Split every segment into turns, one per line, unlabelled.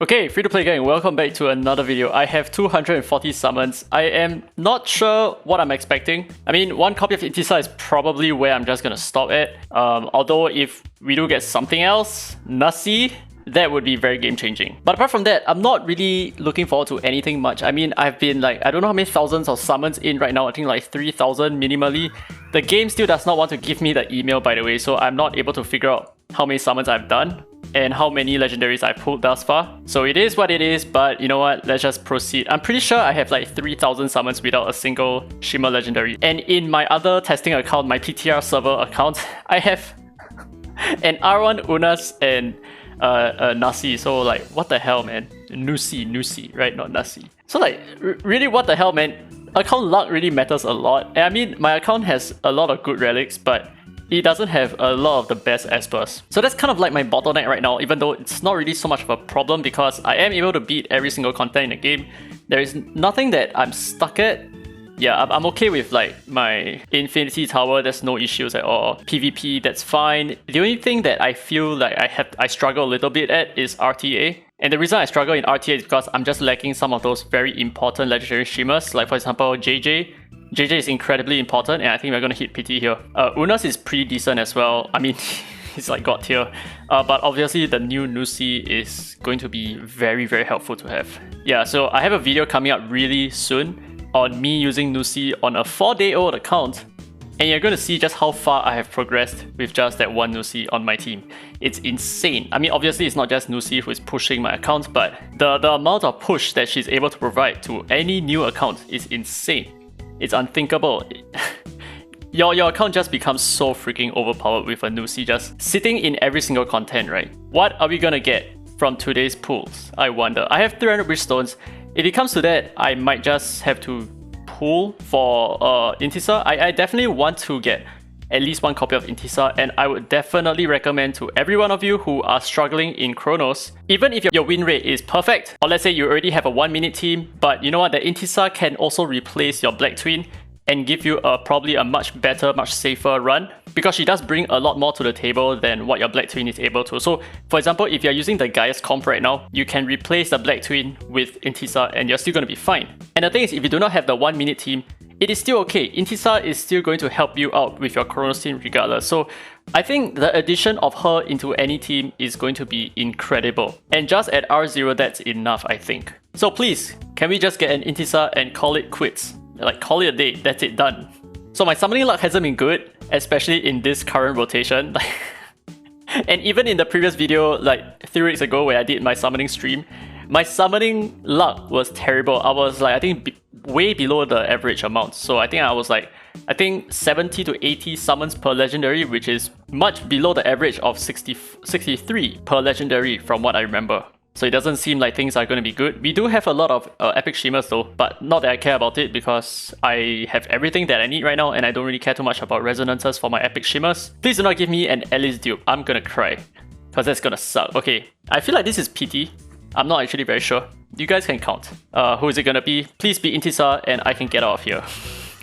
Okay, free-to-play gang, welcome back to another video. I have 240 summons. I am not sure what I'm expecting. I mean, one copy of Intisa is probably where I'm just gonna stop at. Although if we do get something else, Nasi, that would be very game-changing. But apart from that, I'm not really looking forward to anything much. I mean, I've been like, I don't know how many thousands of summons in right now. I think like 3,000 minimally. The game still does not want to give me the email, by the way, so I'm not able to figure out how many summons I've done and how many legendaries I've pulled thus far. So it is what it is, but you know what, let's just proceed. I'm pretty sure I have like 3,000 summons without a single Shimmer legendary. And in my other testing account, my PTR server account, I have an R1 Unas and Nasi. So like, what the hell, man? Nusi, right? Not Nasi. So like, really, what the hell, man? Account luck really matters a lot. And I mean, my account has a lot of good relics, but it doesn't have a lot of the best espers. So that's kind of like my bottleneck right now, even though it's not really so much of a problem because I am able to beat every single content in the game. There is nothing that I'm stuck at. Yeah, I'm okay with like my Infinity Tower, there's no issues at all. PvP, that's fine. The only thing that I feel like I struggle a little bit at is RTA. And the reason I struggle in RTA is because I'm just lacking some of those very important legendary streamers, like for example JJ. JJ is incredibly important, and I think we're going to hit PT here. Unas is pretty decent as well. I mean, he's like god tier. But obviously the new Nusi is going to be very, very helpful to have. Yeah, so I have a video coming up really soon on me using Nusi on a 4-day-old account. And you're going to see just how far I have progressed with just that one Nusi on my team. It's insane. I mean, obviously it's not just Nusi who is pushing my account, but the amount of push that she's able to provide to any new account is insane. It's unthinkable. Your account just becomes so freaking overpowered with a Nusi just sitting in every single content, right? What are we gonna get from today's pulls? I wonder. I have 300 Bridgestones. If it comes to that, I might just have to pull for Intisa. I definitely want to get at least one copy of Intisa, and I would definitely recommend to every one of you who are struggling in Chronos, even if your win rate is perfect, or let's say you already have a 1-minute team, but you know what, the Intisa can also replace your Black Twin and give you probably a much better, much safer run, because she does bring a lot more to the table than what your Black Twin is able to. So for example, if you're using the Gaia's comp right now, you can replace the Black Twin with Intisa and you're still going to be fine. And the thing is, if you do not have the 1-minute team, it is still okay. Intisa is still going to help you out with your Chronos team regardless. So I think the addition of her into any team is going to be incredible. And just at R0, that's enough, I think. So please, can we just get an Intisa and call it quits? Like, call it a day, that's it, done. So my summoning luck hasn't been good, especially in this current rotation. And even in the previous video, like 3 weeks ago where I did my summoning stream, my summoning luck was terrible. I was like, I think way below the average amount. So I think I was like, 70 to 80 summons per legendary, which is much below the average of 63 per legendary from what I remember. So it doesn't seem like things are going to be good. We do have a lot of epic streamers though, but not that I care about it because I have everything that I need right now and I don't really care too much about resonances for my epic streamers. Please do not give me an Alice dupe. I'm gonna cry because that's gonna suck. Okay, I feel like this is PT. I'm not actually very sure. You guys can count. Who is it gonna be? Please be Intisa and I can get out of here.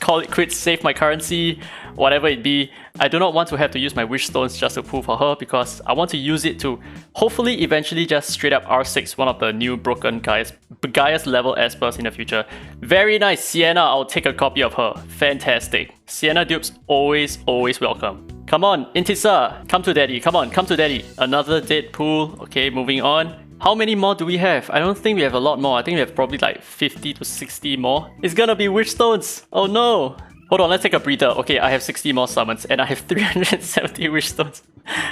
Call it quits, save my currency, whatever it be. I do not want to have to use my wish stones just to pull for her because I want to use it to hopefully eventually just straight up R6 one of the new broken Gaia's level espers in the future. Very nice, Sienna, I'll take a copy of her. Fantastic. Sienna dupes always welcome. Come on, Intisa, come to daddy, come on, come to daddy. Another dead pool. Okay, moving on. How many more do we have? I don't think we have a lot more. I think we have probably like 50 to 60 more. It's gonna be wish stones. Oh no. Hold on, let's take a breather. Okay, I have 60 more summons and I have 370 wish stones.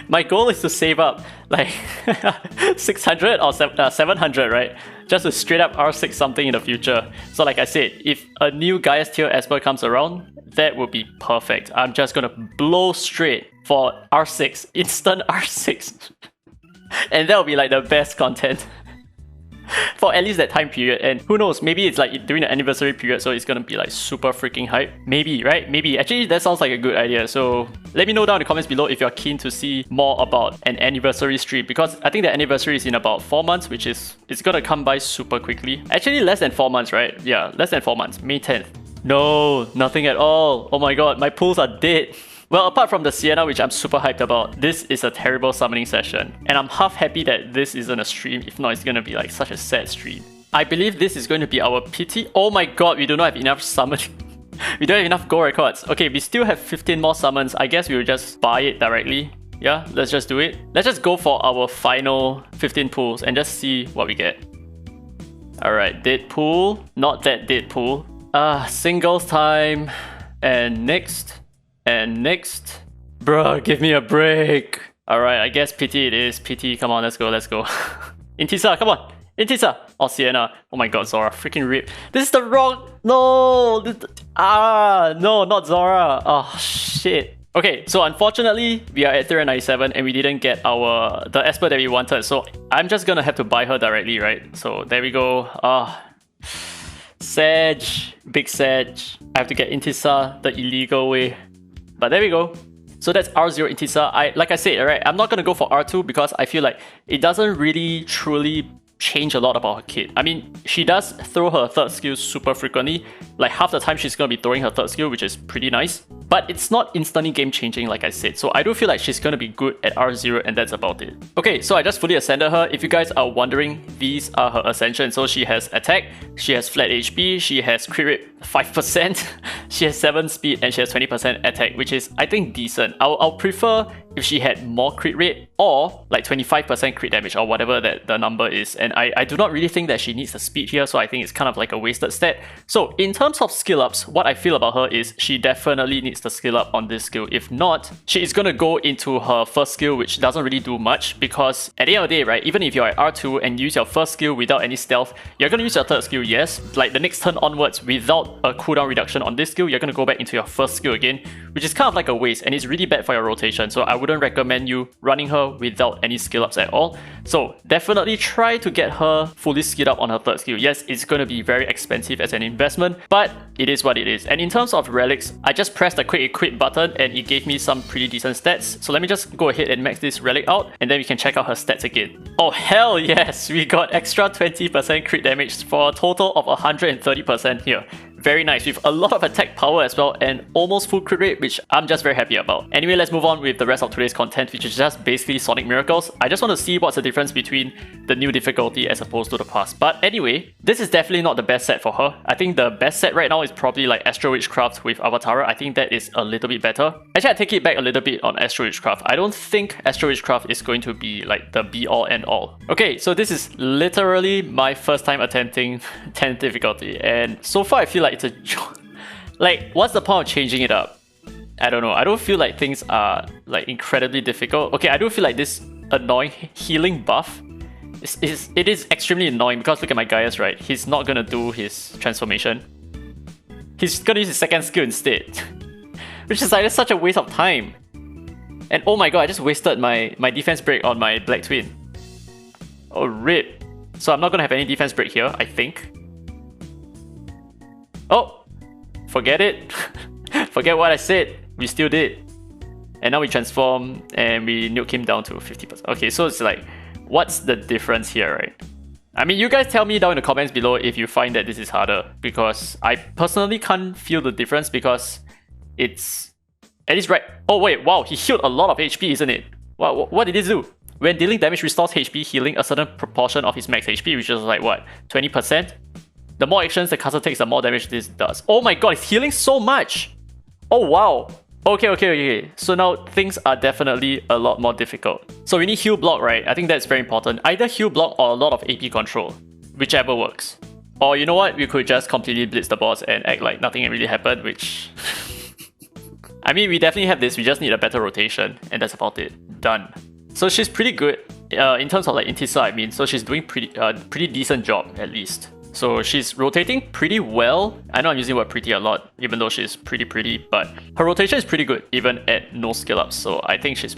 My goal is to save up like 600 or 700, right? Just to straight up R6 something in the future. So like I said, if a new Gaia's tier Esper comes around, that would be perfect. I'm just gonna blow straight for R6, instant R6. And that will be like the best content for at least that time period. And who knows, maybe it's like during the anniversary period, so it's gonna be like super freaking hype. Maybe, right? Maybe. Actually, that sounds like a good idea. So let me know down in the comments below if you're keen to see more about an anniversary stream, because I think the anniversary is in about 4 months, which is, it's gonna come by super quickly. Actually, less than 4 months, right? Yeah, less than 4 months. May 10th. No, nothing at all. Oh my god, my pools are dead. Well, apart from the Sienna, which I'm super hyped about, this is a terrible summoning session. And I'm half happy that this isn't a stream. If not, it's gonna be like such a sad stream. I believe this is going to be our pity. Oh my god, we do not have enough summoning. We don't have enough gold records. Okay, we still have 15 more summons. I guess we will just buy it directly. Yeah, let's just do it. Let's just go for our final 15 pulls and just see what we get. Alright, dead pool. Not that dead pool. Singles time. And next. And next. Bruh, give me a break. Alright, I guess pity it is. Pity, come on, let's go, let's go. Intisa, come on. Intisa! Oh, Sienna. Oh my god, Zora. Freaking rip. This is the wrong... No! No, not Zora. Oh, shit. Okay, so unfortunately, we are at 397 and we didn't get the Esper that we wanted. So I'm just gonna have to buy her directly, right? So there we go. Sag. Big Sag. I have to get Intisa the illegal way. But there we go. So that's R0 Intisa. Like I said, right, I'm not gonna go for R2 because I feel like it doesn't really truly change a lot about her kit. I mean, she does throw her third skill super frequently. Like half the time she's gonna be throwing her third skill, which is pretty nice. But it's not instantly game changing like I said. So I do feel like she's gonna be good at R0 and that's about it. Okay, so I just fully ascended her. If you guys are wondering, these are her ascension. So she has attack, she has flat HP, she has crit rate 5%, she has 7 speed and she has 20% attack, which is I think decent. I'll prefer if she had more crit rate or like 25% crit damage or whatever that the number is. And I do not really think that she needs the speed here, so I think it's kind of like a wasted stat. So in terms of skill ups, what I feel about her is she definitely needs the skill up on this skill. If not, she is going to go into her first skill, which doesn't really do much because at the end of the day, right, even if you're at R2 and use your first skill without any stealth, you're going to use your third skill, yes. Like the next turn onwards without a cooldown reduction on this skill, you're going to go back into your first skill again, which is kind of like a waste and it's really bad for your rotation. So I wouldn't recommend you running her without any skill ups at all. So definitely try to get her fully skilled up on her third skill. Yes, it's going to be very expensive as an investment, but it is what it is. And in terms of relics, I just pressed the quick equip button and it gave me some pretty decent stats. So let me just go ahead and max this relic out and then we can check out her stats again. Oh hell yes, we got extra 20% crit damage for a total of 130% here. Very nice, with a lot of attack power as well and almost full crit rate, which I'm just very happy about. Anyway, let's move on with the rest of today's content, which is just basically Sonic Miracles. I just want to see what's the difference between the new difficulty as opposed to the past. But anyway, this is definitely not the best set for her. I think the best set right now is probably like Astro Witchcraft with Avatara. I think that is a little bit better. Actually, I take it back a little bit on Astro Witchcraft. I don't think Astro Witchcraft is going to be like the be all and all. Okay, so this is literally my first time attempting 10th difficulty and so far I feel like it's a joke. Like, what's the point of changing it up? I don't know. I don't feel like things are like incredibly difficult. Okay, I do feel like this annoying healing buff it is extremely annoying because look at my Gaius, right? He's not gonna do his transformation. He's gonna use his second skill instead. Which is like such a waste of time. And oh my god, I just wasted my defense break on my Black Twin. Oh rip. So I'm not gonna have any defense break here, I think. Oh! Forget it. Forget what I said. We still did. And now we transform and we nuke him down to 50%. Okay, so it's like, what's the difference here, right? I mean, you guys tell me down in the comments below if you find that this is harder, because I personally can't feel the difference because it's at least right. Oh wait, wow, he healed a lot of HP, isn't it? What did this do? When dealing damage, restores HP, healing a certain proportion of his max HP, which is like what, 20%? The more actions the caster takes, the more damage this does. Oh my god, it's healing so much! Oh wow! Okay. So now things are definitely a lot more difficult. So we need heal block, right? I think that's very important. Either heal block or a lot of AP control. Whichever works. Or you know what? We could just completely blitz the boss and act like nothing really happened, which... I mean, we definitely have this. We just need a better rotation. And that's about it. Done. So she's pretty good. In terms of like Intisa, I mean. So she's doing pretty decent job, at least. So she's rotating pretty well. I know I'm using the word pretty a lot, even though she's pretty, but her rotation is pretty good, even at no skill ups. So I think she's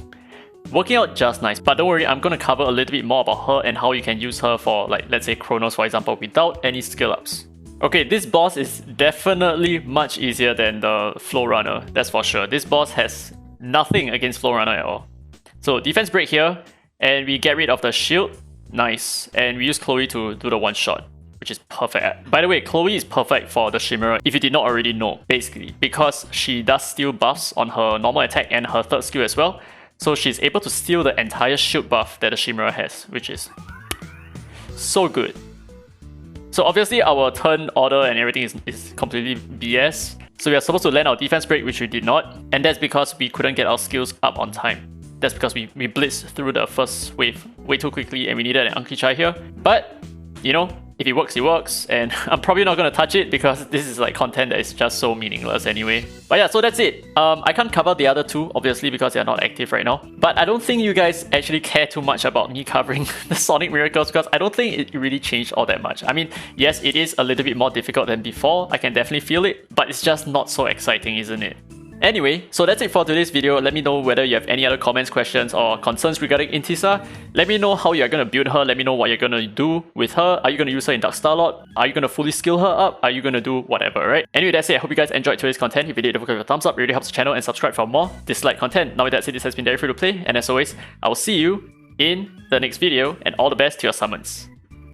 working out just nice. But don't worry, I'm going to cover a little bit more about her and how you can use her for, like, let's say Chronos, for example, without any skill ups. Okay, this boss is definitely much easier than the Flow Runner, that's for sure. This boss has nothing against Flow Runner at all. So defense break here, and we get rid of the shield. Nice. And we use Chloe to do the one shot. which is perfect. By the way, Chloe is perfect for the Shimmerer if you did not already know, basically, because she does steal buffs on her normal attack and her third skill as well. So she's able to steal the entire shield buff that the Shimmerer has, which is so good. So obviously our turn order and everything is completely BS. So we are supposed to land our defense break, which we did not. And that's because we couldn't get our skills up on time. That's because we blitzed through the first wave way too quickly and we needed an Anki Chai here. But, you know, if it works, it works. And I'm probably not going to touch it because this is like content that is just so meaningless anyway. But yeah, so that's it. I can't cover the other two, obviously, because they're not active right now. But I don't think you guys actually care too much about me covering the Sonic Miracles because I don't think it really changed all that much. I mean, yes, it is a little bit more difficult than before. I can definitely feel it, but it's just not so exciting, isn't it? Anyway, so that's it for today's video. Let me know whether you have any other comments, questions, or concerns regarding Intisa. Let me know how you're going to build her. Let me know what you're going to do with her. Are you going to use her in Dark Starlord? Are you going to fully skill her up? Are you going to do whatever, right? Anyway, that's it. I hope you guys enjoyed today's content. If you did, don't forget to give a thumbs up. It really helps the channel, and subscribe for more Dislyte content. Now with that said, this has been Very Free to Play, and as always, I will see you in the next video, and all the best to your summons.